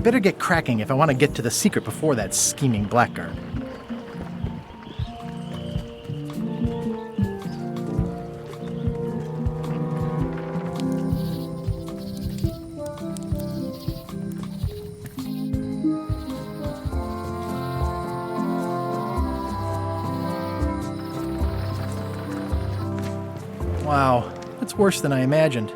Better get cracking if I want to get to the secret before that scheming blackguard. Wow, that's worse than I imagined.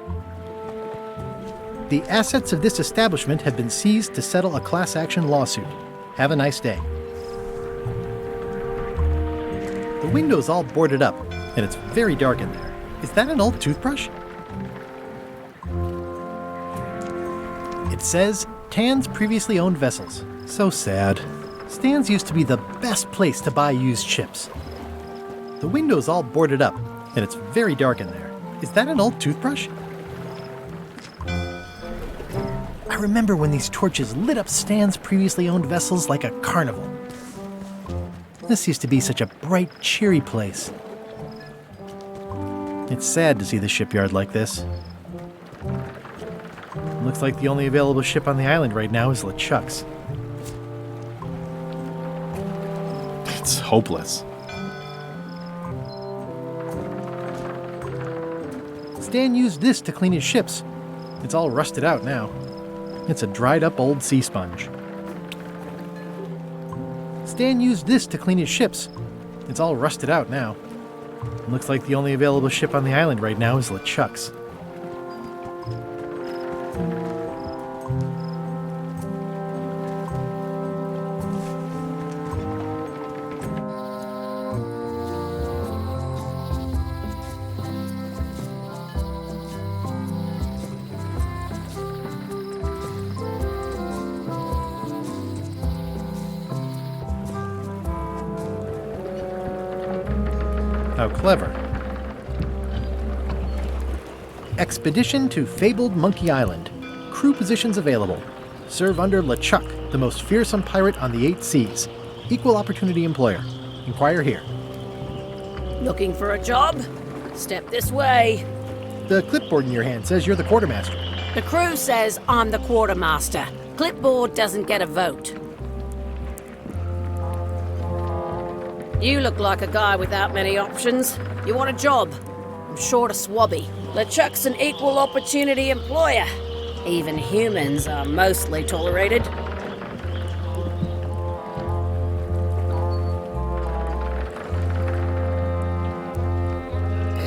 The assets of this establishment have been seized to settle a class action lawsuit. Have a nice day. The window's all boarded up, and it's very dark in there. Is that an old toothbrush? It says, Tan's previously owned vessels. So sad. Stan's used to be the best place to buy used ships. The window's all boarded up, and it's very dark in there. Is that an old toothbrush? I remember when these torches lit up Stan's previously owned vessels like a carnival. This used to be such a bright, cheery place. It's sad to see the shipyard like this. Looks like the only available ship on the island right now is LeChuck's. It's hopeless. Stan used this to clean his ships. It's all rusted out now. It's a dried up old sea sponge. Stan used this to clean his ships. It's all rusted out now. Looks like the only available ship on the island right now is LeChuck's. How clever. Expedition to fabled Monkey Island. Crew positions available. Serve under LeChuck, the most fearsome pirate on the 8 seas. Equal opportunity employer. Inquire here. Looking for a job? Step this way. The clipboard in your hand says you're the quartermaster. The crew says I'm the quartermaster. Clipboard doesn't get a vote. You look like a guy without many options. You want a job? I'm short a swabby. LeChuck's an equal opportunity employer. Even humans are mostly tolerated.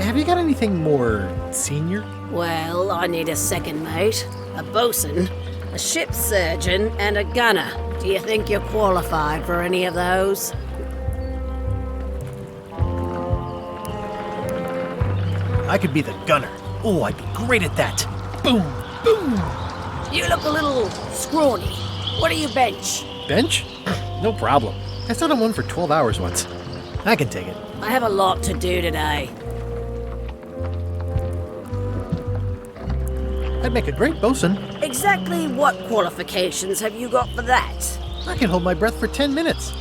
Have you got anything more senior? Well, I need a second mate, a bosun, a ship surgeon, and a gunner. Do you think you're qualified for any of those? I could be the gunner. Oh, I'd be great at that. Boom, boom. You look a little scrawny. What do you bench? Bench? No problem. I sat on one for 12 hours once. I can take it. I have a lot to do today. I'd make a great bosun. Exactly what qualifications have you got for that? I can hold my breath for 10 minutes.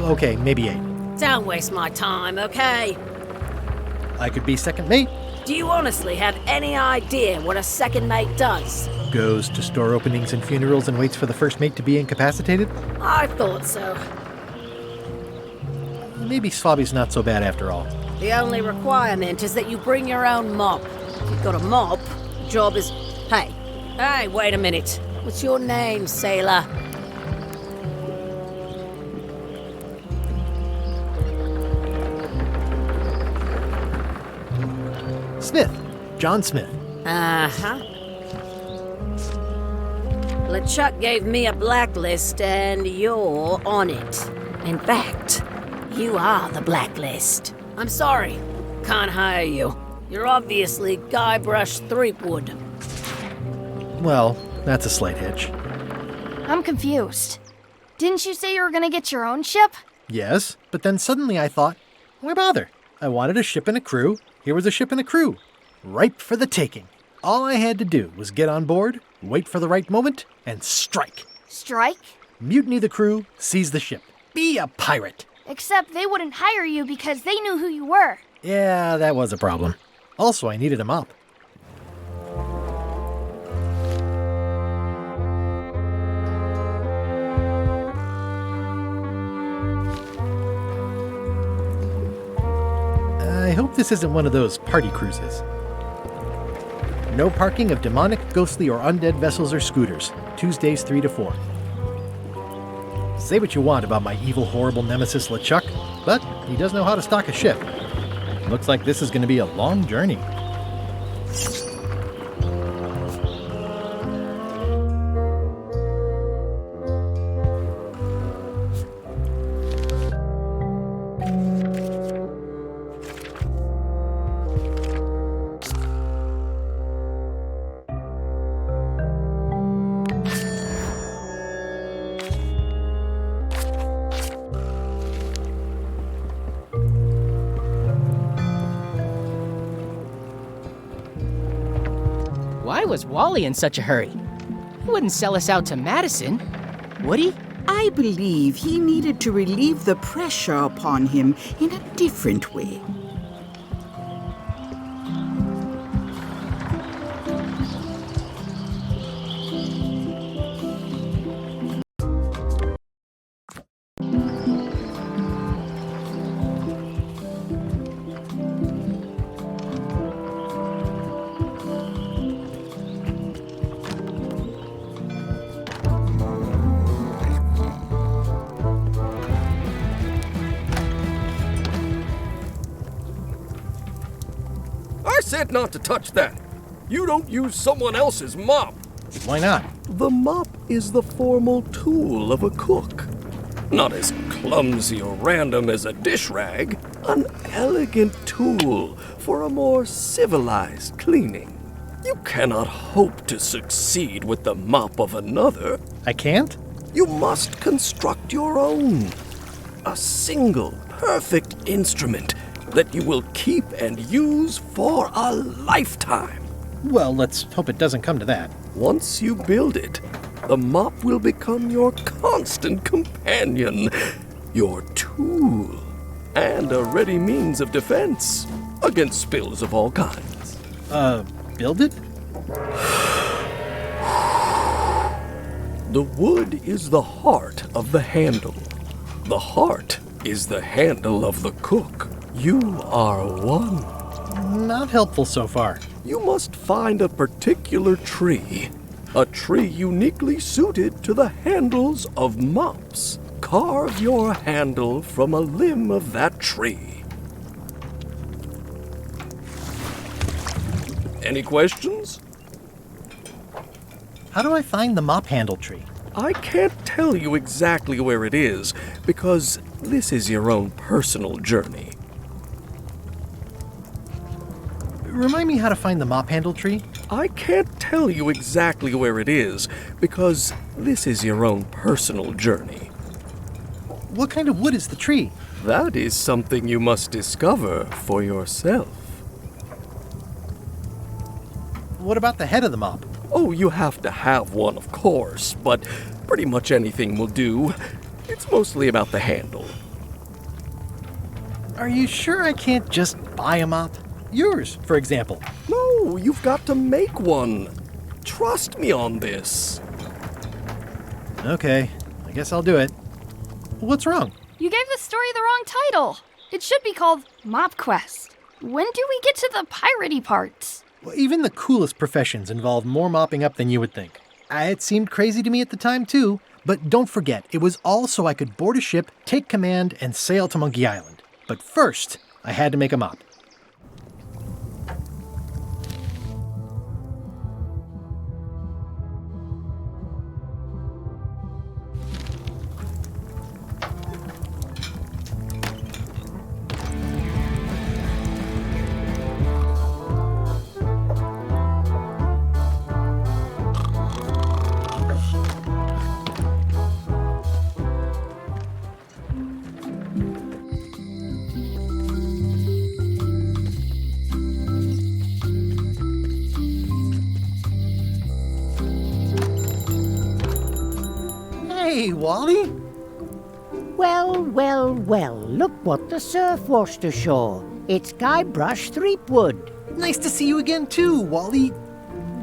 Okay, maybe 8. Don't waste my time, okay? I could be second mate. Do you honestly have any idea what a second mate does? Goes to store openings and funerals and waits for the first mate to be incapacitated. I thought so. Maybe Swabby's not so bad after all. The only requirement is that you bring your own mop. If you've got a mop, the job is... Hey, wait a minute. What's your name, sailor? Smith. John Smith. Uh-huh. LeChuck gave me a blacklist, and you're on it. In fact, you are the blacklist. I'm sorry. Can't hire you. You're obviously Guybrush Threepwood. Well, that's a slight hitch. I'm confused. Didn't you say you were gonna get your own ship? Yes, but then suddenly I thought, why bother? I wanted a ship and a crew. Here was a ship and a crew. Ripe for the taking. All I had to do was get on board, wait for the right moment, and strike. Strike? Mutiny the crew, seize the ship. Be a pirate. Except they wouldn't hire you because they knew who you were. Yeah, that was a problem. Also, I needed a mop. I hope this isn't one of those party cruises. No parking of demonic, ghostly, or undead vessels or scooters. Tuesdays 3 to 4. Say what you want about my evil, horrible nemesis LeChuck, but he does know how to stock a ship. Looks like this is going to be a long journey. Why was Wally in such a hurry? He wouldn't sell us out to Madison, would he? I believe he needed to relieve the pressure upon him in a different way. I said not to touch that. You don't use someone else's mop. Why not? The mop is the formal tool of a cook. Not as clumsy or random as a dish rag. An elegant tool for a more civilized cleaning. You cannot hope to succeed with the mop of another. I can't? You must construct your own. A single, perfect instrument that you will keep and use for a lifetime. Well, let's hope it doesn't come to that. Once you build it, the mop will become your constant companion, your tool, and a ready means of defense against spills of all kinds. Build it? The wood is the heart of the handle. The heart is the handle of the cook. You are one. Not helpful so far. You must find a particular tree. A tree uniquely suited to the handles of mops. Carve your handle from a limb of that tree. Any questions? How do I find the mop handle tree? I can't tell you exactly where it is, because this is your own personal journey. Remind me how to find the mop handle tree? I can't tell you exactly where it is, because this is your own personal journey. What kind of wood is the tree? That is something you must discover for yourself. What about the head of the mop? Oh, you have to have one, of course, but pretty much anything will do. It's mostly about the handle. Are you sure I can't just buy a mop? Yours, for example. No, you've got to make one. Trust me on this. Okay, I guess I'll do it. What's wrong? You gave the story the wrong title. It should be called Mop Quest. When do we get to the piratey parts? Well, even the coolest professions involve more mopping up than you would think. It seemed crazy to me at the time, too. But don't forget, it was all so I could board a ship, take command, and sail to Monkey Island. But first, I had to make a mop. Hey, Wally! Well, well, well, look what the surf washed ashore. It's Guybrush Threepwood. Nice to see you again, too, Wally.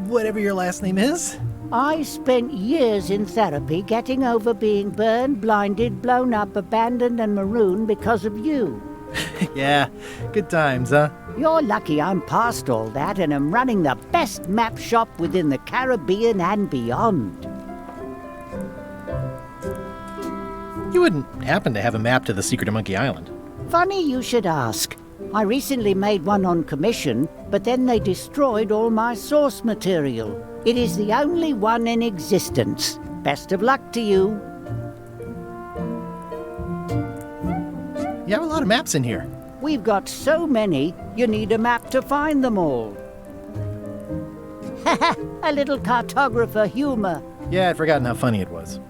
Whatever your last name is. I spent years in therapy getting over being burned, blinded, blown up, abandoned, and marooned because of you. Yeah, good times, huh? You're lucky I'm past all that and am running the best map shop within the Caribbean and beyond. You wouldn't happen to have a map to the secret of Monkey Island. Funny you should ask. I recently made one on commission, but then they destroyed all my source material. It is the only one in existence. Best of luck to you. You have a lot of maps in here. We've got so many, you need a map to find them all. Haha, a little cartographer humor. Yeah, I'd forgotten how funny it was.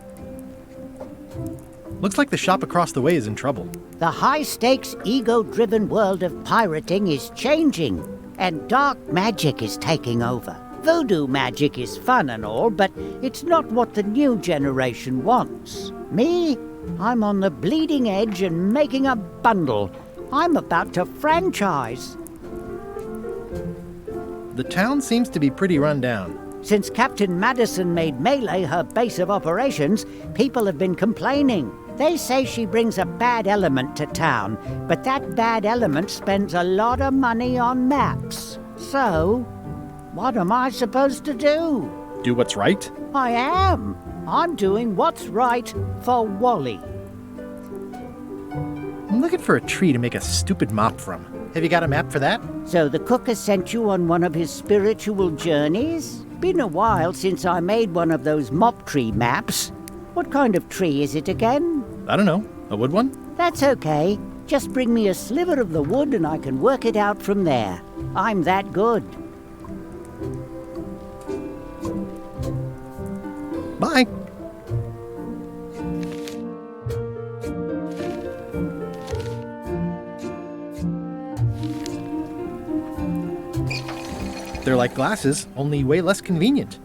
Looks like the shop across the way is in trouble. The high-stakes, ego-driven world of pirating is changing, and dark magic is taking over. Voodoo magic is fun and all, but it's not what the new generation wants. Me? I'm on the bleeding edge and making a bundle. I'm about to franchise. The town seems to be pretty run down. Since Captain Madison made Melee her base of operations, people have been complaining. They say she brings a bad element to town, but that bad element spends a lot of money on maps. So, what am I supposed to do? Do what's right? I am. I'm doing what's right for Wally. I'm looking for a tree to make a stupid mop from. Have you got a map for that? So the cook has sent you on one of his spiritual journeys? Been a while since I made one of those mop tree maps. What kind of tree is it again? I don't know. A wood one? That's okay. Just bring me a sliver of the wood and I can work it out from there. I'm that good. Bye. They're like glasses, only way less convenient.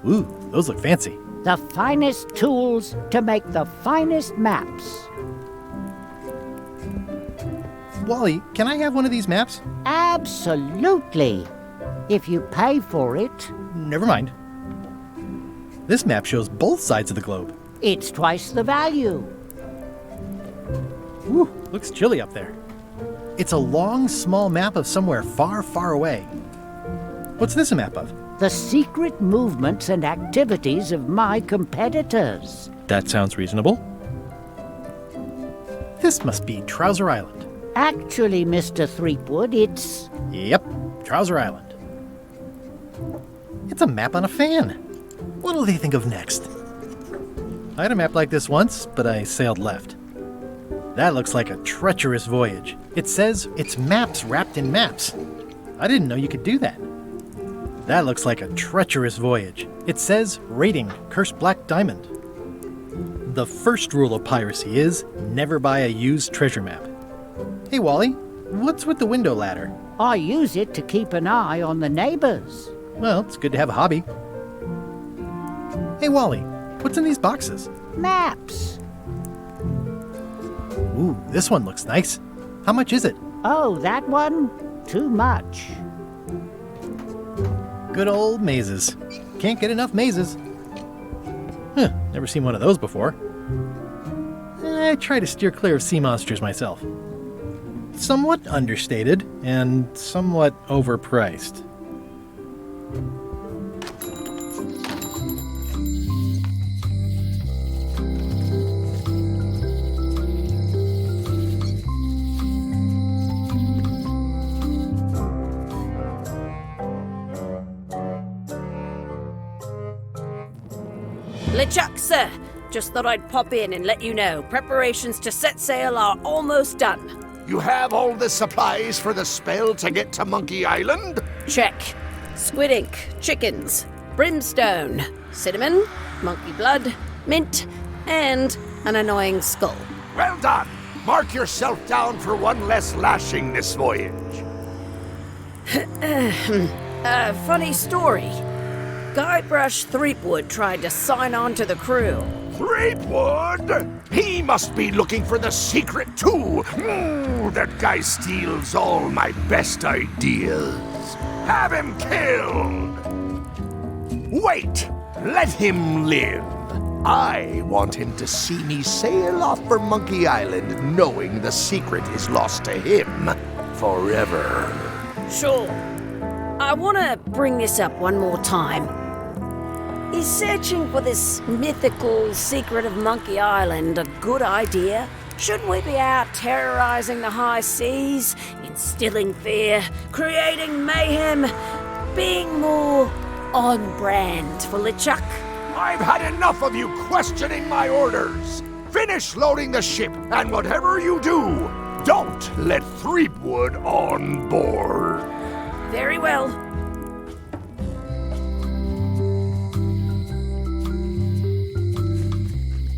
Ooh, those look fancy. The finest tools to make the finest maps. Wally, can I have one of these maps? Absolutely. If you pay for it. Never mind. This map shows both sides of the globe. It's twice the value. Ooh, looks chilly up there. It's a long, small map of somewhere far, far away. What's this a map of? The secret movements and activities of my competitors. That sounds reasonable. This must be Trouser Island. Actually, Mr. Threepwood, it's... Yep, Trouser Island. It's a map on a fan. What'll they think of next? I had a map like this once, but I sailed left. That looks like a treacherous voyage. It says it's maps wrapped in maps. I didn't know you could do that. That looks like a treacherous voyage. It says rating, cursed black diamond. The first rule of piracy is never buy a used treasure map. Hey Wally, what's with the window ladder? I use it to keep an eye on the neighbors. Well, it's good to have a hobby. Hey Wally, what's in these boxes? Maps. Ooh, this one looks nice. How much is it? Oh, that one? Too much. Good old mazes. Can't get enough mazes. Huh, never seen one of those before. I try to steer clear of sea monsters myself. Somewhat understated and somewhat overpriced. LeChuck, sir. Just thought I'd pop in and let you know. Preparations to set sail are almost done. You have all the supplies for the spell to get to Monkey Island? Check. Squid ink, chickens, brimstone, cinnamon, monkey blood, mint, and an annoying skull. Well done! Mark yourself down for one less lashing this voyage. Funny story. Guybrush Threepwood tried to sign on to the crew. Threepwood? He must be looking for the secret too. That guy steals all my best ideas. Have him killed! Wait! Let him live. I want him to see me sail off for Monkey Island knowing the secret is lost to him forever. Sure. I want to bring this up one more time. Is searching for this mythical secret of Monkey Island a good idea? Shouldn't we be out terrorizing the high seas, instilling fear, creating mayhem, being more on brand for LeChuck? I've had enough of you questioning my orders. Finish loading the ship, and whatever you do, don't let Threepwood on board. Very well.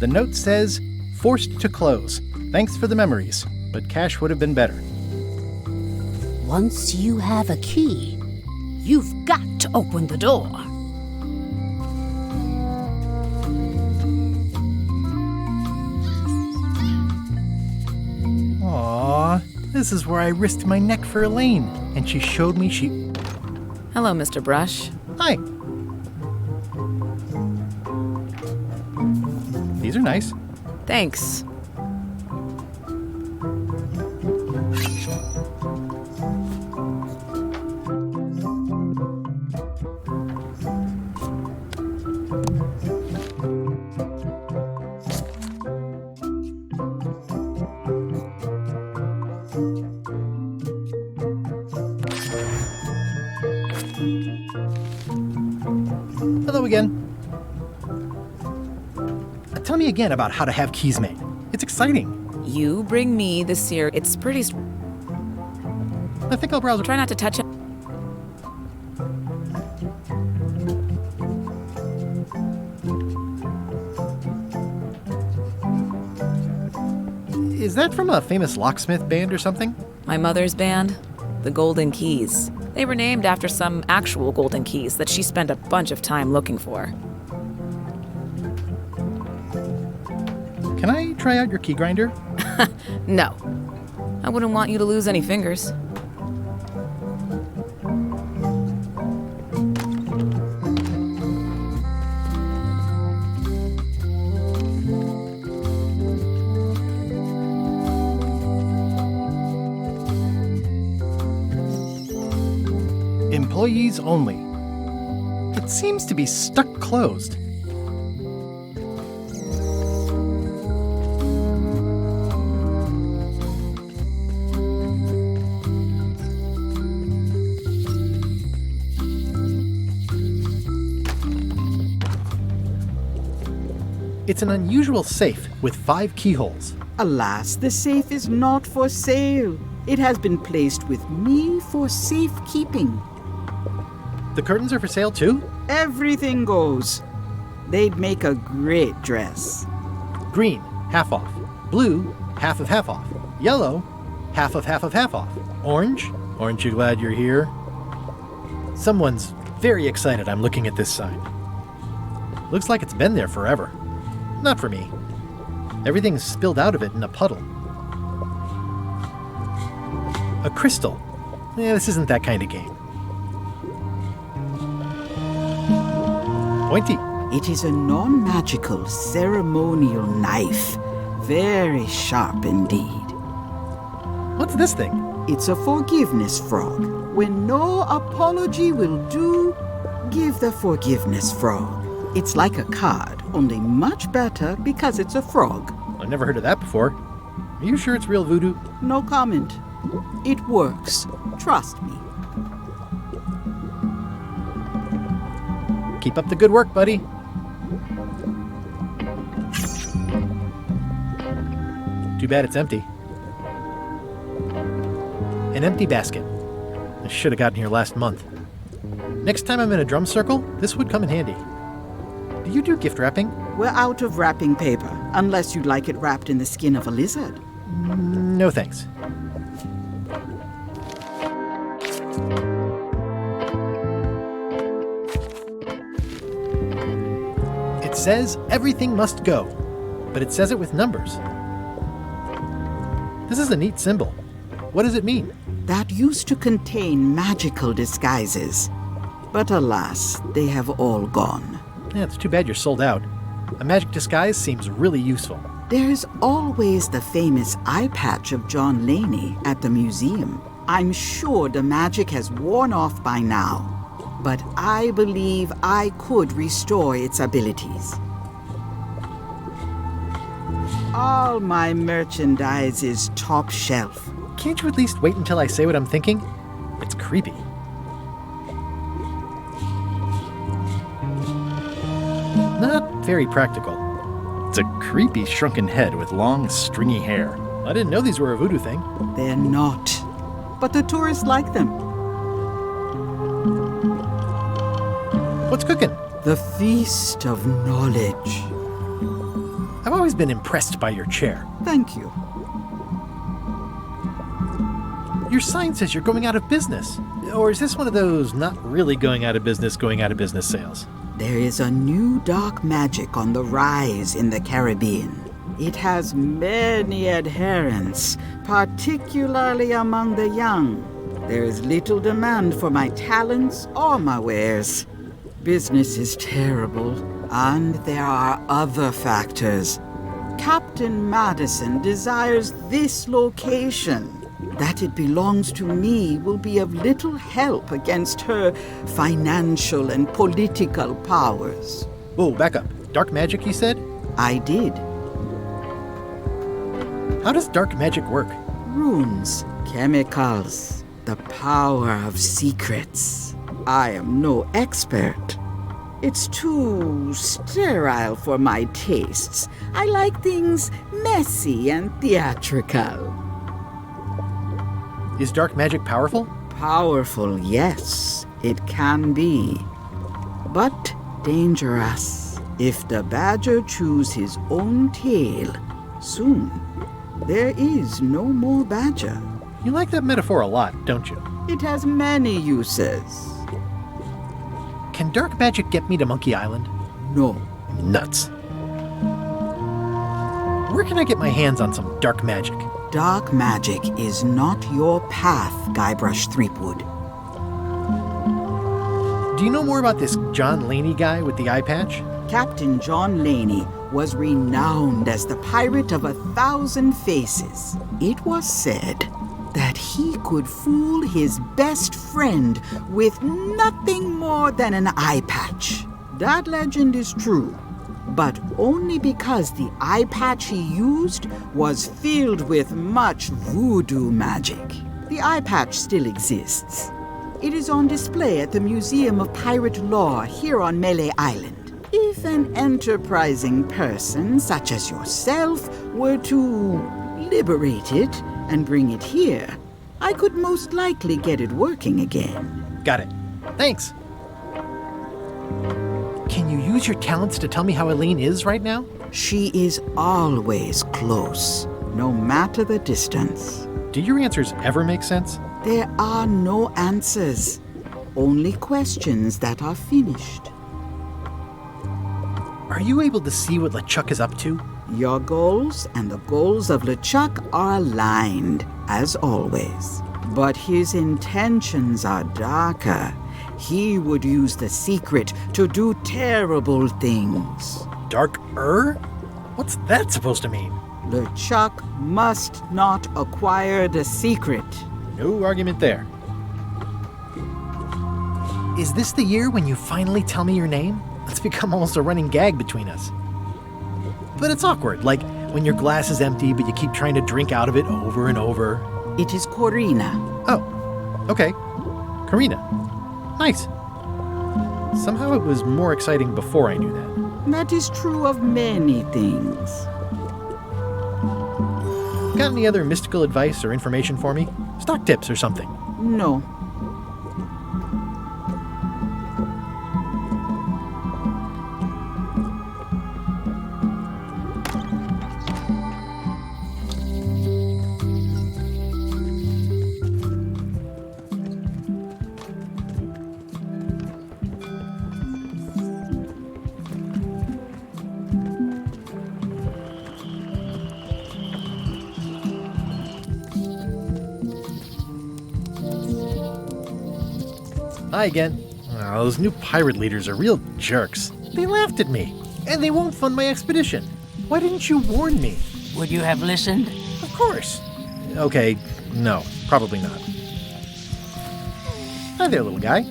The note says, forced to close. Thanks for the memories, but cash would have been better. Once you have a key, you've got to open the door. Aww, this is where I risked my neck for Elaine, and she showed me she... Hello, Mr. Brush. Hi. These are nice. Thanks. Hello again. Tell me again about how to have keys made. It's exciting. You bring me the seer. It's pretty. I think I'll browse. Try not to touch it. Is that from a famous locksmith band or something? My mother's band, the Golden Keys. They were named after some actual golden keys that she spent a bunch of time looking for. Can I try out your key grinder? No. I wouldn't want you to lose any fingers. Employees only. It seems to be stuck closed. It's an unusual safe with 5 keyholes. Alas, the safe is not for sale. It has been placed with me for safekeeping. The curtains are for sale too? Everything goes. They'd make a great dress. Green, half off. Blue, half off. Yellow, half off. Orange, aren't you glad you're here? Someone's very excited I'm looking at this sign. Looks like it's been there forever. Not for me. Everything's spilled out of it in a puddle. A crystal. This isn't that kind of game. Pointy. It is a non-magical ceremonial knife. Very sharp indeed. What's this thing? It's a forgiveness frog. When no apology will do, give the forgiveness frog. It's like a card, only much better because it's a frog. I've never heard of that before. Are you sure it's real voodoo? No comment. It works. Trust me. Keep up the good work, buddy. Too bad it's empty. An empty basket. I should have gotten here last month. Next time I'm in a drum circle, this would come in handy. Do you do gift wrapping? We're out of wrapping paper, unless you'd like it wrapped in the skin of a lizard. No thanks. It says everything must go, but it says it with numbers. This is a neat symbol. What does it mean? That used to contain magical disguises. But alas, they have all gone. Yeah, it's too bad you're sold out. A magic disguise seems really useful. There's always the famous eye patch of John Laney at the museum. I'm sure the magic has worn off by now, but I believe I could restore its abilities. All my merchandise is top shelf. Can't you at least wait until I say what I'm thinking? It's creepy. Not very practical. It's a creepy shrunken head with long, stringy hair. I didn't know these were a voodoo thing. They're not, but the tourists like them. What's cooking? The Feast of Knowledge. I've always been impressed by your chair. Thank you. Your sign says you're going out of business. Or is this one of those not really going out of business sales? There is a new dark magic on the rise in the Caribbean. It has many adherents, particularly among the young. There is little demand for my talents or my wares. Business is terrible, and there are other factors. Captain Madison desires this location. That it belongs to me will be of little help against her financial and political powers. Whoa, back up. Dark magic, you said? I did. How does dark magic work? Runes, chemicals, the power of secrets. I am no expert. It's too sterile for my tastes. I like things messy and theatrical. Is dark magic powerful? Powerful, yes, it can be. But dangerous. If the badger chews his own tail, soon there is no more badger. You like that metaphor a lot, don't you? It has many uses. Can dark magic get me to Monkey Island? No. Nuts. Where can I get my hands on some dark magic? Dark magic is not your path, Guybrush Threepwood. Do you know more about this John Laney guy with the eye patch? Captain John Laney was renowned as the pirate of 1,000 faces. It was said that he could fool his best friend with nothing more than an eye patch. That legend is true, but only because the eye patch he used was filled with much voodoo magic. The eye patch still exists. It is on display at the Museum of Pirate Lore here on Melee Island. If an enterprising person such as yourself were to liberate it and bring it here, I could most likely get it working again. Got it. Thanks. Can you use your talents to tell me how Elaine is right now? She is always close, no matter the distance. Do your answers ever make sense? There are no answers, only questions that are finished. Are you able to see what LeChuck is up to? Your goals and the goals of LeChuck are aligned, as always. But his intentions are darker. He would use the secret to do terrible things. Dark-er? What's that supposed to mean? LeChuck must not acquire the secret. No argument there. Is this the year when you finally tell me your name? It's become almost a running gag between us. But it's awkward, like when your glass is empty but you keep trying to drink out of it over and over. It is Corina. Oh, okay. Karina. Nice. Somehow it was more exciting before I knew that. That is true of many things. Got any other mystical advice or information for me? Stock tips or something? No. Hi again. Oh, those new pirate leaders are real jerks. They laughed at me. And they won't fund my expedition. Why didn't you warn me? Would you have listened? Of course. Okay, no, probably not. Hi there, little guy.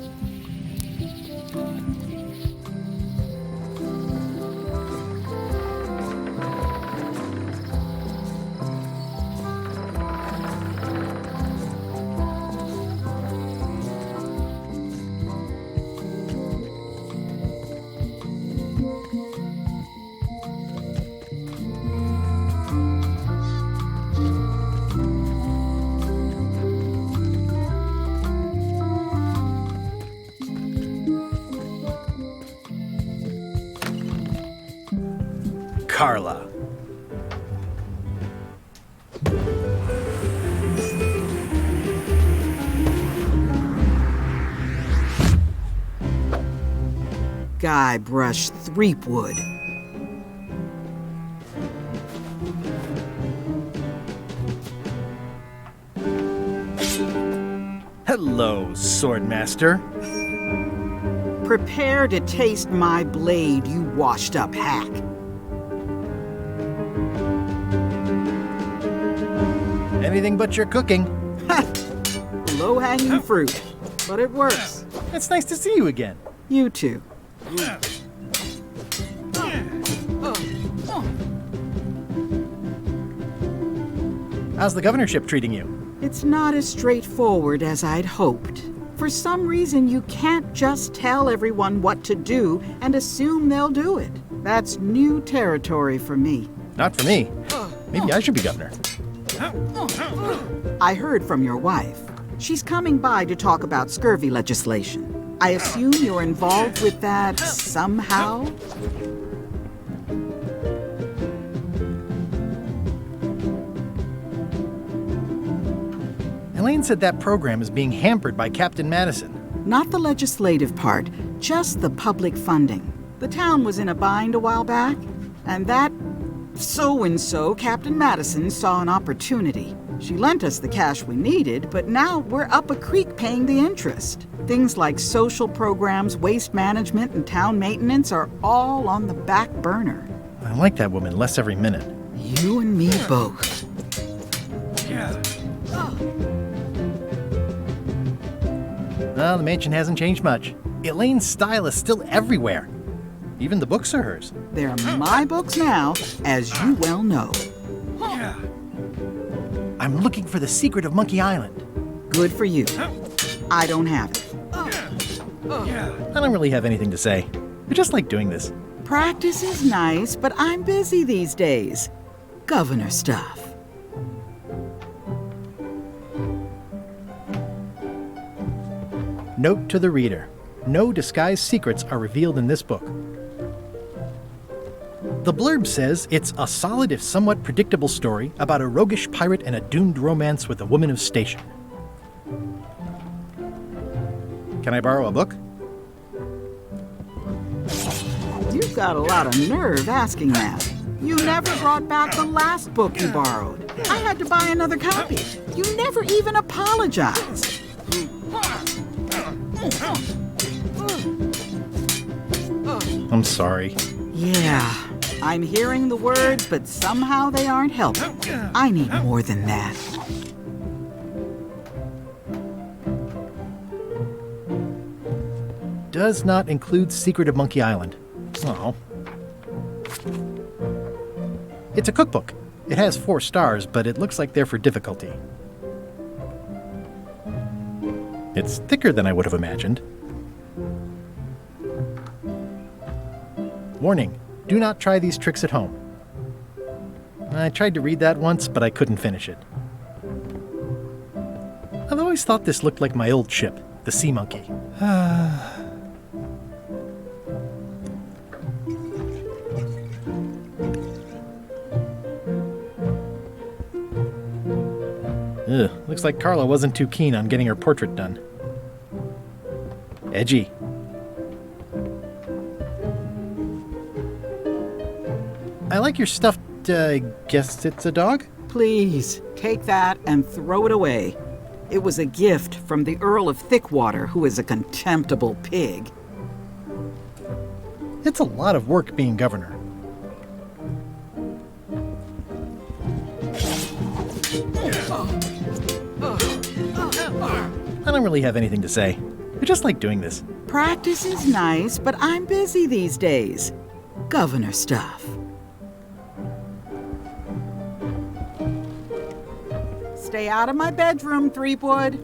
Carla. Guybrush Threepwood. Hello, Swordmaster. Prepare to taste my blade, you washed-up hack. Anything but your cooking. Low-hanging fruit, but it works. It's nice to see you again. You too. How's the governorship treating you? It's not as straightforward as I'd hoped. For some reason, you can't just tell everyone what to do and assume they'll do it. That's new territory for me. Not for me. Maybe I should be governor. I heard from your wife. She's coming by to talk about scurvy legislation. I assume you're involved with that somehow? Elaine said that program is being hampered by Captain Madison. Not the legislative part, just the public funding. The town was in a bind a while back, and that so-and-so, Captain Madison, saw an opportunity. She lent us the cash we needed, but now we're up a creek paying the interest. Things like social programs, waste management, and town maintenance are all on the back burner. I like that woman less every minute. You and me both. Well, the mansion hasn't changed much. Elaine's style is still everywhere. Even the books are hers. They're my books now, as you well know. I'm looking for the secret of Monkey Island. Good for you. I don't have it. I don't really have anything to say. I just like doing this. Practice is nice, but I'm busy these days. Governor stuff. Note to the reader. No disguised secrets are revealed in this book. The blurb says it's a solid if somewhat predictable story about a roguish pirate and a doomed romance with a woman of station. Can I borrow a book? You've got a lot of nerve asking that. You never brought back the last book you borrowed. I had to buy another copy. You never even apologized. I'm sorry. Yeah, I'm hearing the words, but somehow they aren't helping. I need more than that. Does not include Secret of Monkey Island. Oh. It's a cookbook. It has 4 stars, but it looks like they're for difficulty. It's thicker than I would have imagined. Warning, do not try these tricks at home. I tried to read that once, but I couldn't finish it. I've always thought this looked like my old ship, the Sea Monkey. Ugh, looks like Carla wasn't too keen on getting her portrait done. Edgy. I like your stuffed, guess it's a dog? Please, take that and throw it away. It was a gift from the Earl of Thickwater, who is a contemptible pig. It's a lot of work being governor. I don't really have anything to say. I just like doing this. Practice is nice, but I'm busy these days. Governor stuff. Stay out of my bedroom, Threepwood.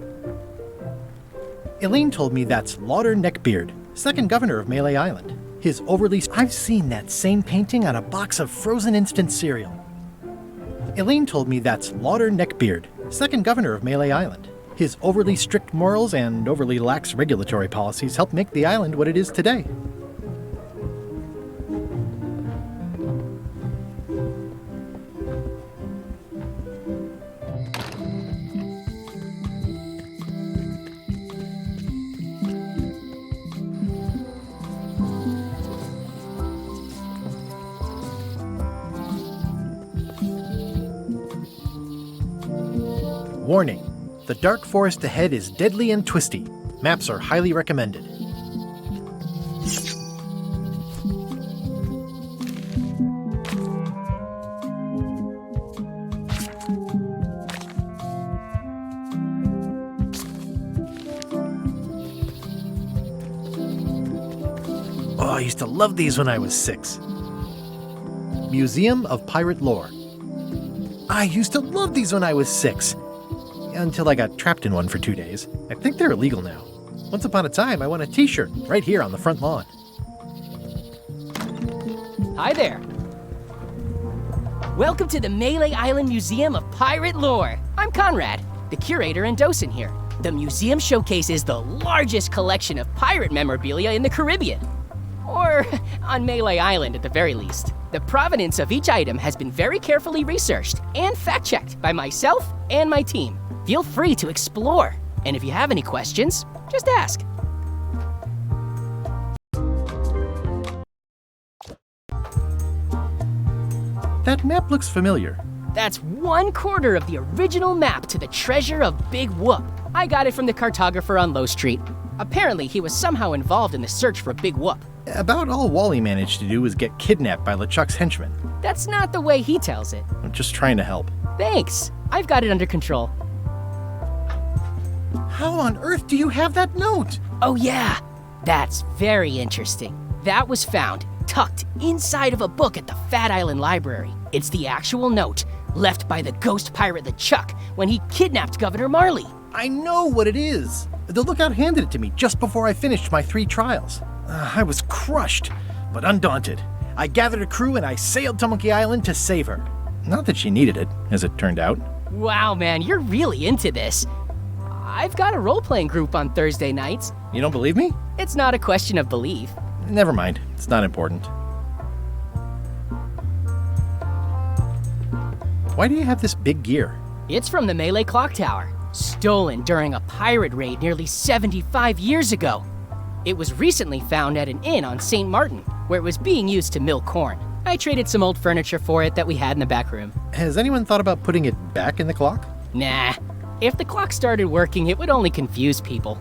Elaine told me that's Lauder Neckbeard, second governor of Melee Island. His overly... I've seen that same painting on a box of frozen instant cereal. Elaine told me that's Lauder Neckbeard, second governor of Melee Island. His overly strict morals and overly lax regulatory policies helped make the island what it is today. Warning. The dark forest ahead is deadly and twisty. Maps are highly recommended. Oh, I used to love these when I was 6. Museum of Pirate Lore. I used to love these when I was 6. Until I got trapped in one for 2 days. I think they're illegal now. Once upon a time, I won a t-shirt right here on the front lawn. Hi there. Welcome to the Melee Island Museum of Pirate Lore. I'm Conrad, the curator and docent here. The museum showcases the largest collection of pirate memorabilia in the Caribbean. Or on Melee Island at the very least. The provenance of each item has been very carefully researched and fact-checked by myself and my team. Feel free to explore, and if you have any questions, just ask. That map looks familiar. That's 1/4 of the original map to the treasure of Big Whoop. I got it from the cartographer on Low Street. Apparently, he was somehow involved in the search for Big Whoop. About all Wally managed to do was get kidnapped by LeChuck's henchmen. That's not the way he tells it. I'm just trying to help. Thanks. I've got it under control. How on earth do you have that note? Oh yeah, that's very interesting. That was found tucked inside of a book at the Fat Island Library. It's the actual note left by the ghost pirate LeChuck when he kidnapped Governor Marley. I know what it is. The lookout handed it to me just before I finished my 3 trials. I was crushed, but undaunted. I gathered a crew and I sailed to Monkey Island to save her. Not that she needed it, as it turned out. Wow, man, you're really into this. I've got a role-playing group on Thursday nights. You don't believe me? It's not a question of belief. Never mind. It's not important. Why do you have this big gear? It's from the Melee Clock Tower, stolen during a pirate raid nearly 75 years ago. It was recently found at an inn on St. Martin, where it was being used to mill corn. I traded some old furniture for it that we had in the back room. Has anyone thought about putting it back in the clock? Nah. If the clock started working, it would only confuse people.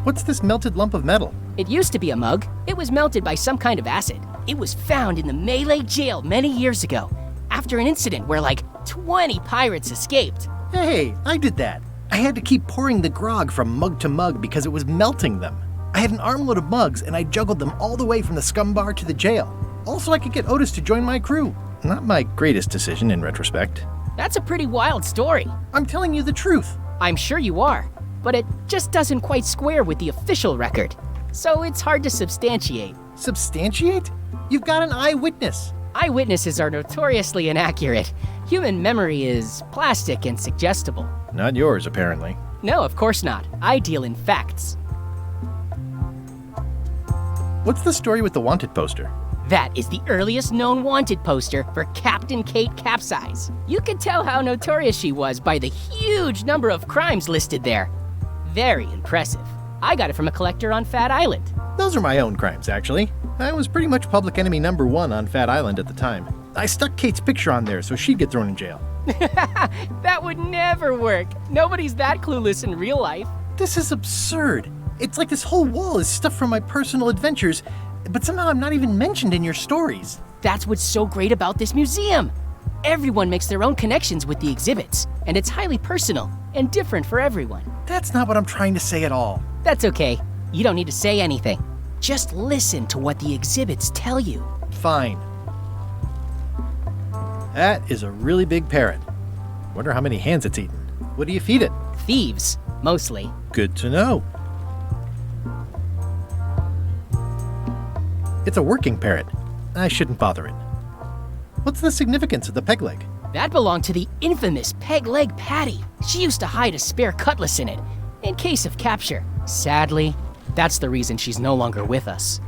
What's this melted lump of metal? It used to be a mug. It was melted by some kind of acid. It was found in the Melee jail many years ago, after an incident where like 20 pirates escaped. Hey, I did that. I had to keep pouring the grog from mug to mug because it was melting them. I had an armload of mugs and I juggled them all the way from the scum bar to the jail. Also, I could get Otis to join my crew. Not my greatest decision in retrospect. That's a pretty wild story. I'm telling you the truth. I'm sure you are, but it just doesn't quite square with the official record. So it's hard to substantiate. Substantiate? You've got an eyewitness. Eyewitnesses are notoriously inaccurate. Human memory is plastic and suggestible. Not yours, apparently. No, of course not. I deal in facts. What's the story with the wanted poster? That is the earliest known wanted poster for Captain Kate Capsize. You can tell how notorious she was by the huge number of crimes listed there. Very impressive. I got it from a collector on Fat Island. Those are my own crimes, actually. I was pretty much public enemy number 1 on Fat Island at the time. I stuck Kate's picture on there so she'd get thrown in jail. That would never work. Nobody's that clueless in real life. This is absurd. It's like this whole wall is stuff from my personal adventures, but somehow I'm not even mentioned in your stories. That's what's so great about this museum. Everyone makes their own connections with the exhibits, and it's highly personal and different for everyone. That's not what I'm trying to say at all. That's okay. You don't need to say anything. Just listen to what the exhibits tell you. Fine. That is a really big parrot. Wonder how many hands it's eaten. What do you feed it? Thieves, mostly. Good to know. It's a working parrot. I shouldn't bother it. What's the significance of the peg leg? That belonged to the infamous Peg Leg Patty. She used to hide a spare cutlass in it, in case of capture. Sadly, that's the reason she's no longer with us.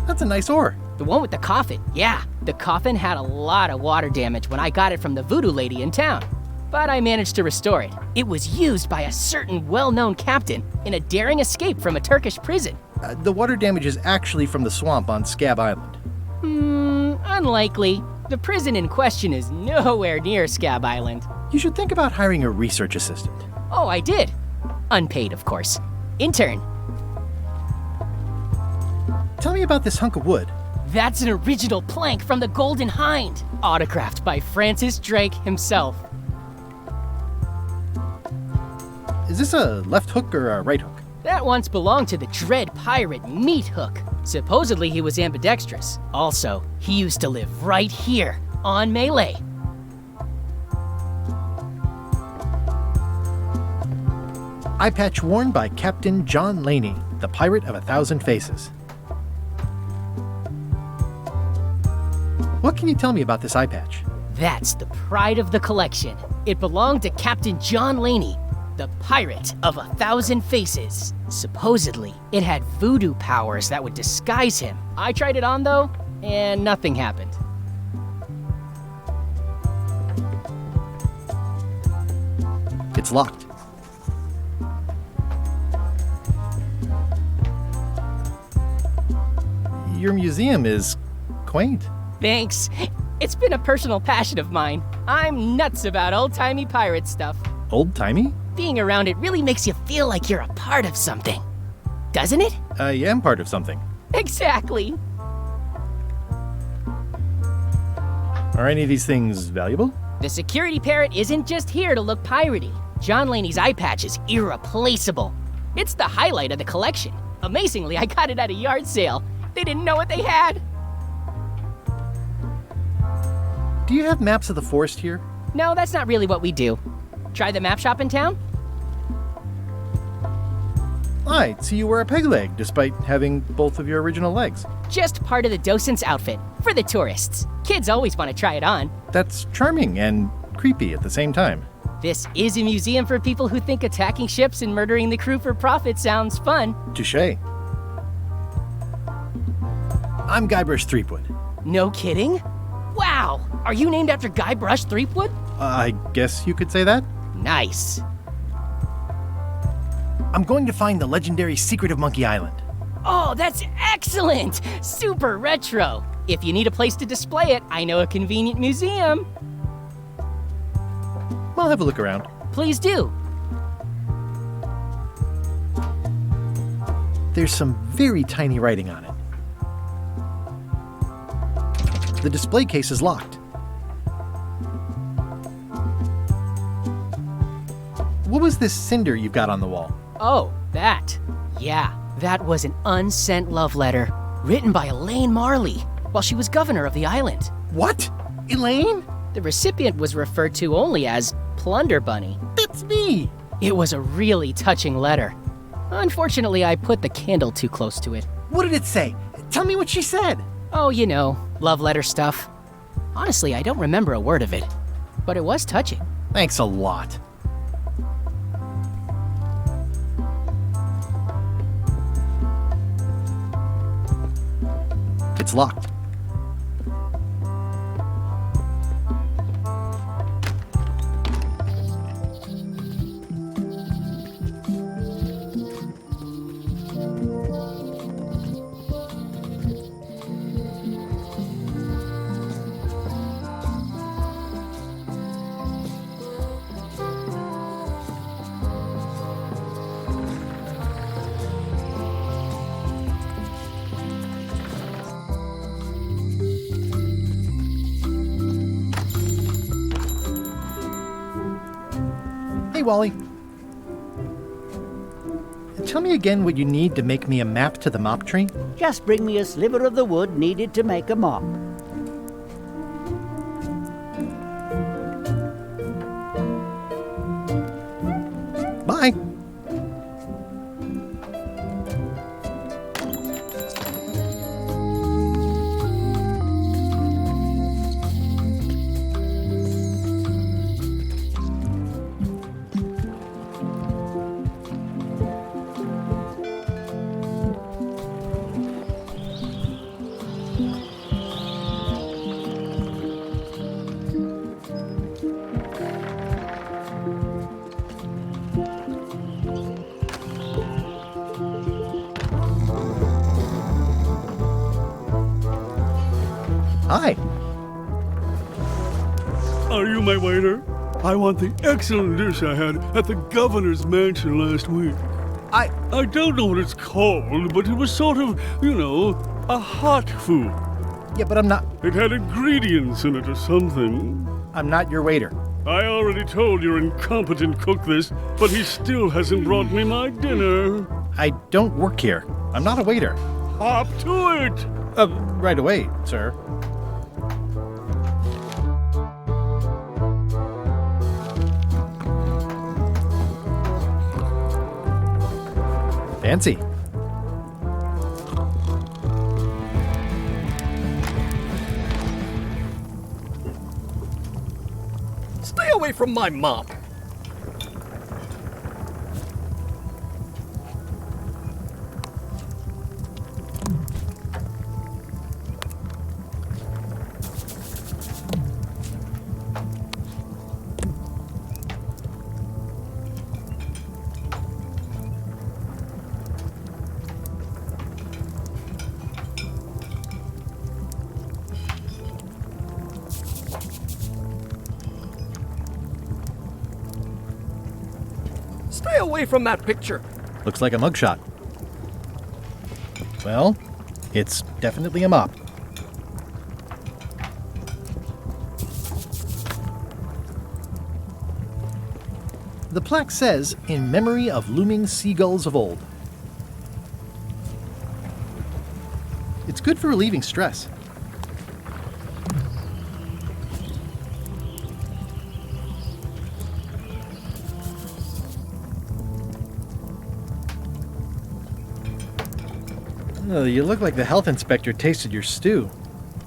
That's a nice oar. The one with the coffin, yeah. The coffin had a lot of water damage when I got it from the voodoo lady in town. But I managed to restore it. It was used by a certain well-known captain in a daring escape from a Turkish prison. The water damage is actually from the swamp on Scab Island. Unlikely. The prison in question is nowhere near Scab Island. You should think about hiring a research assistant. Oh, I did. Unpaid, of course. Intern. Tell me about this hunk of wood. That's an original plank from the Golden Hind, autographed by Francis Drake himself. Is this a left hook or a right hook? That once belonged to the dread pirate Meat Hook. Supposedly he was ambidextrous. Also, he used to live right here, on Melee. Eye patch worn by Captain John Laney, the Pirate of 1,000 Faces. What can you tell me about this eye patch? That's the pride of the collection. It belonged to Captain John Laney, the Pirate of 1,000 Faces. Supposedly, it had voodoo powers that would disguise him. I tried it on though, and nothing happened. It's locked. Your museum is quaint. Thanks. It's been a personal passion of mine. I'm nuts about old-timey pirate stuff. Old-timey? Being around it really makes you feel like you're a part of something. Doesn't it? I am part of something. Exactly. Are any of these things valuable? The security parrot isn't just here to look piratey. John Laney's eye patch is irreplaceable. It's the highlight of the collection. Amazingly, I got it at a yard sale. They didn't know what they had. Do you have maps of the forest here? No, that's not really what we do. Try the map shop in town? I'd see you wear a peg leg, despite having both of your original legs. Just part of the docent's outfit, for the tourists. Kids always want to try it on. That's charming and creepy at the same time. This is a museum for people who think attacking ships and murdering the crew for profit sounds fun. Touché. I'm Guybrush Threepwood. No kidding? Wow! Are you named after Guybrush Threepwood? I guess you could say that. Nice. I'm going to find the legendary secret of Monkey Island. Oh, that's excellent! Super retro. If you need a place to display it, I know a convenient museum. I'll have a look around. Please do. There's some very tiny writing on it. The display case is locked. What was this cinder you've got on the wall? Oh, that. Yeah, that was an unsent love letter written by Elaine Marley while she was governor of the island. What? Elaine? The recipient was referred to only as Plunder Bunny. That's me! It was a really touching letter. Unfortunately, I put the candle too close to it. What did it say? Tell me what she said. Oh, you know, love letter stuff. Honestly, I don't remember a word of it, but it was touching. Thanks a lot. It's locked. Hey, Wally. Tell me again what you need to make me a map to the mop tree. Just bring me a sliver of the wood needed to make a mop. Bye. Hi. Are you my waiter? I want the excellent dish I had at the governor's mansion last week. I don't know what it's called, but it was sort of, a hot food. Yeah, but I'm not... It had ingredients in it or something. I'm not your waiter. I already told your incompetent cook this, but he still hasn't brought me my dinner. I don't work here. I'm not a waiter. Hop to it! Right away, sir. Fancy. Stay away from my mop. Stay away from that picture. Looks like a mugshot. Well, it's definitely a mop. The plaque says, "In memory of looming seagulls of old." It's good for relieving stress. Oh, you look like the health inspector tasted your stew.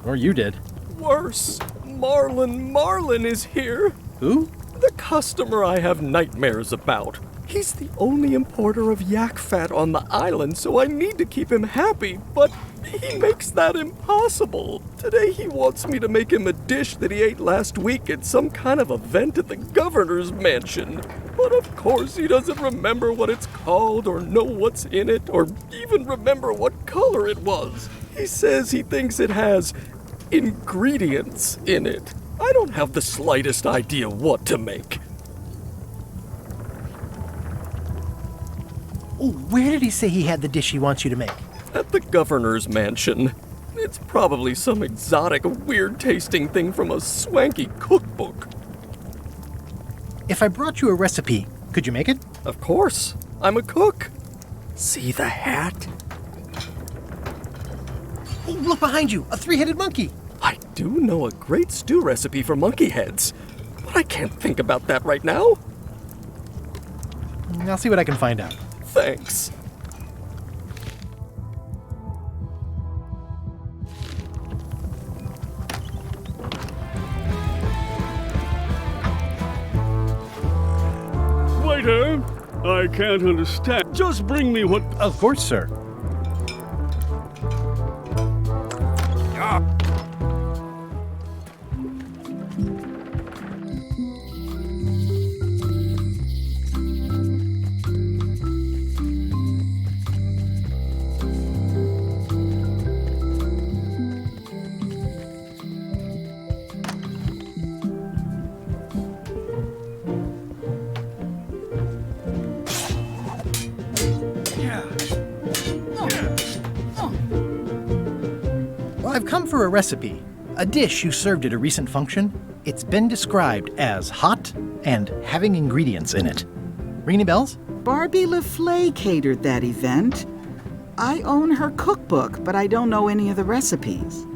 Or you did. Worse. Marlin is here. Who? The customer I have nightmares about. He's the only importer of yak fat on the island, so I need to keep him happy, but he makes that impossible. Today he wants me to make him a dish that he ate last week at some kind of event at the governor's mansion. But of course he doesn't remember what it's called or know what's in it or even remember what color it was. He says he thinks it has ingredients in it. I don't have the slightest idea what to make. Oh, where did he say he had the dish he wants you to make? At the governor's mansion. It's probably some exotic, weird-tasting thing from a swanky cookbook. If I brought you a recipe, could you make it? Of course. I'm a cook. See the hat? Oh, look behind you! A three-headed monkey! I do know a great stew recipe for monkey heads, but I can't think about that right now. I'll see what I can find out. Thanks. Waiter, I can't understand. Just bring me what... Of course, sir. Well, I've come for a recipe. A dish you served at a recent function. It's been described as hot, and having ingredients in it. Ring any bells? Barbie LaFleur catered that event. I own her cookbook, but I don't know any of the recipes.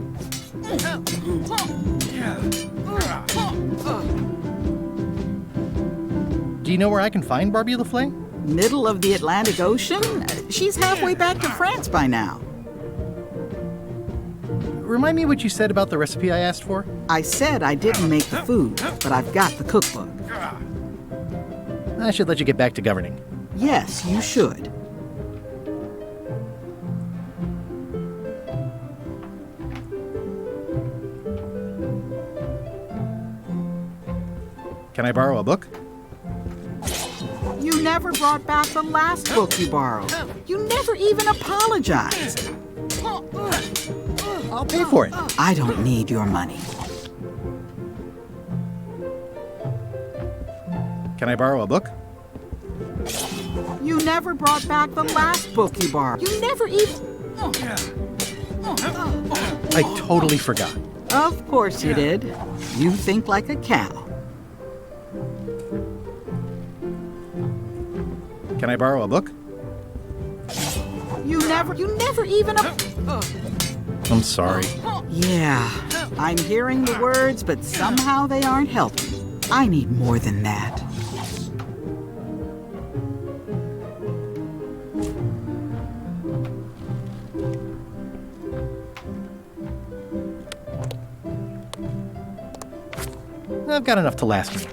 Do you know where I can find Barbie LaFleur? Middle of the Atlantic Ocean? She's halfway back to France by now. Remind me what you said about the recipe I asked for? I said I didn't make the food, but I've got the cookbook. I should let you get back to governing. Yes, you should. Can I borrow a book? You never brought back the last book you borrowed. You never even apologized. I'll pay for it. I don't need your money. Can I borrow a book? You never brought back the last book you borrowed. You never even... I totally forgot. Of course you did. You think like a cow. Can I borrow a book? You never even... I'm sorry. Yeah, I'm hearing the words, but somehow they aren't helping. I need more than that. I've got enough to last me.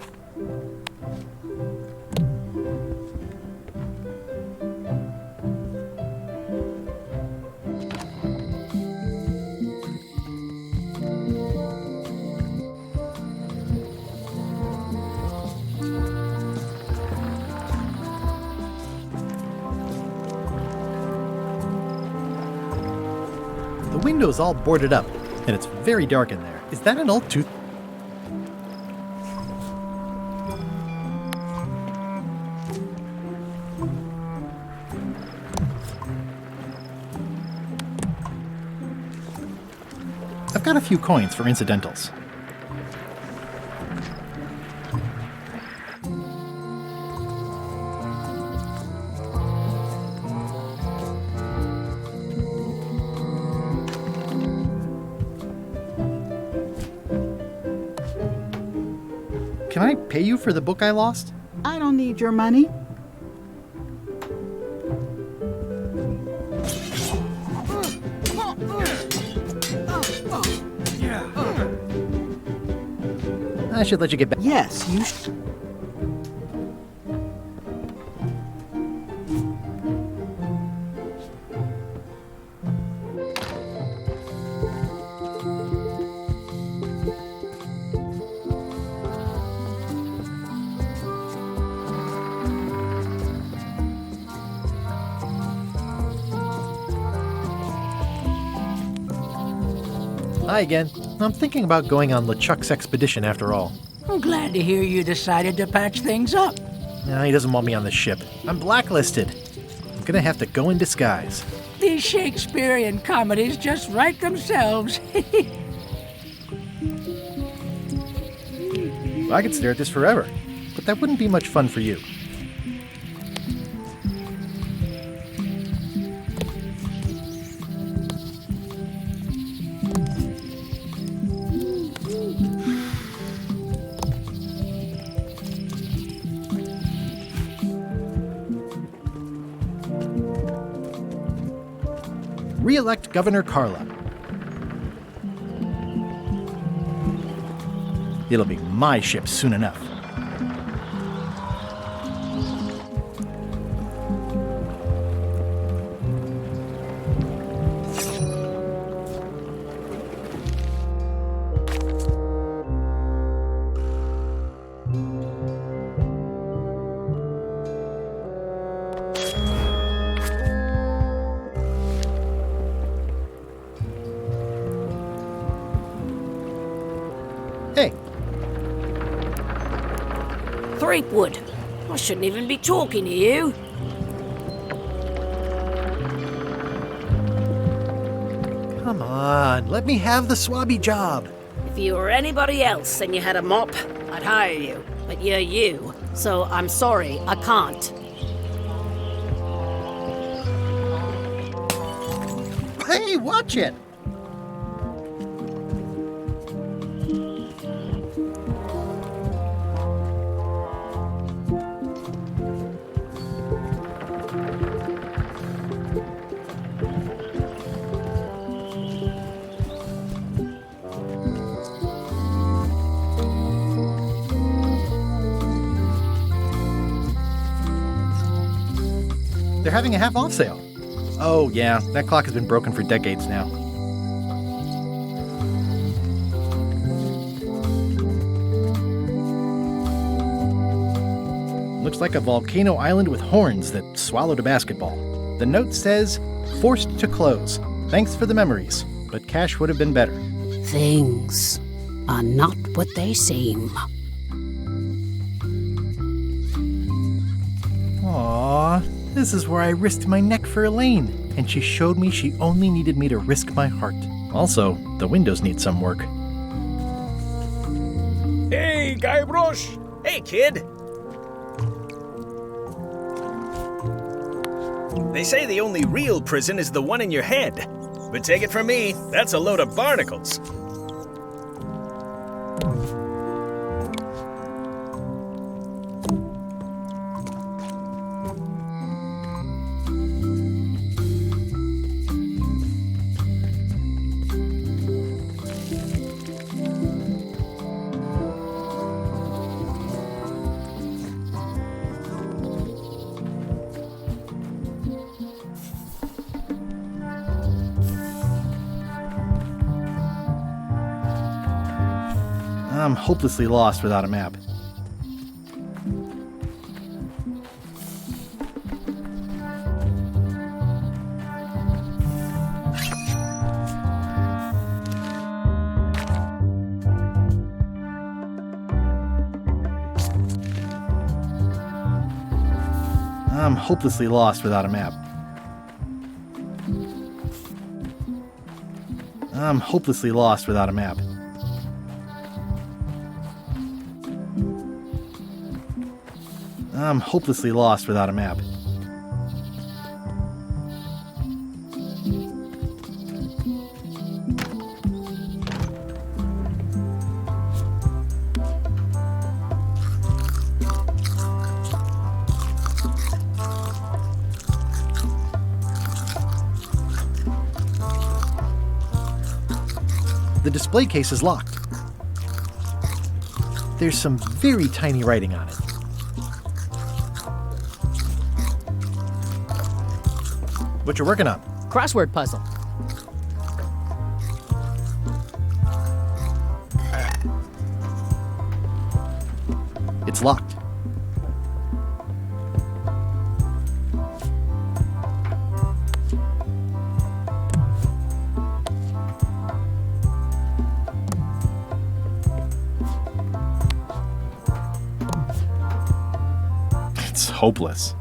The window's all boarded up, and it's very dark in there. Is that an old tooth? I've got a few coins for incidentals. Can I pay you for the book I lost? I don't need your money. I should let you get back. Yes, you should. Hi again. I'm thinking about going on LeChuck's expedition after all. I'm glad to hear you decided to patch things up. No, he doesn't want me on the ship. I'm blacklisted. I'm gonna have to go in disguise. These Shakespearean comedies just write themselves. I could stare at this forever, but that wouldn't be much fun for you. Re-elect Governor Carla. It'll be my ship soon enough. Hey, Threepwood, I shouldn't even be talking to you. come on, let me have the swabby job. If you were anybody else and you had a mop, I'd hire you. but you're you, so I'm sorry, I can't. Hey, watch it! They're having a half-off sale. Oh, yeah, that clock has been broken for decades now. Looks like a volcano island with horns that swallowed a basketball. The note says, "Forced to close. Thanks for the memories, but cash would have been better." Things are not what they seem. Aww, this is where I risked my neck for Elaine, and she showed me she only needed me to risk my heart. Also, the windows need some work. Hey, Guybrush! Hey, kid! They say the only real prison is the one in your head. But take it from me, that's a load of barnacles. I'm hopelessly lost without a map. I'm hopelessly lost without a map. I'm hopelessly lost without a map. I'm hopelessly lost without a map. The display case is locked. There's some very tiny writing on it. What you working on? Crossword puzzle. It's locked. It's hopeless.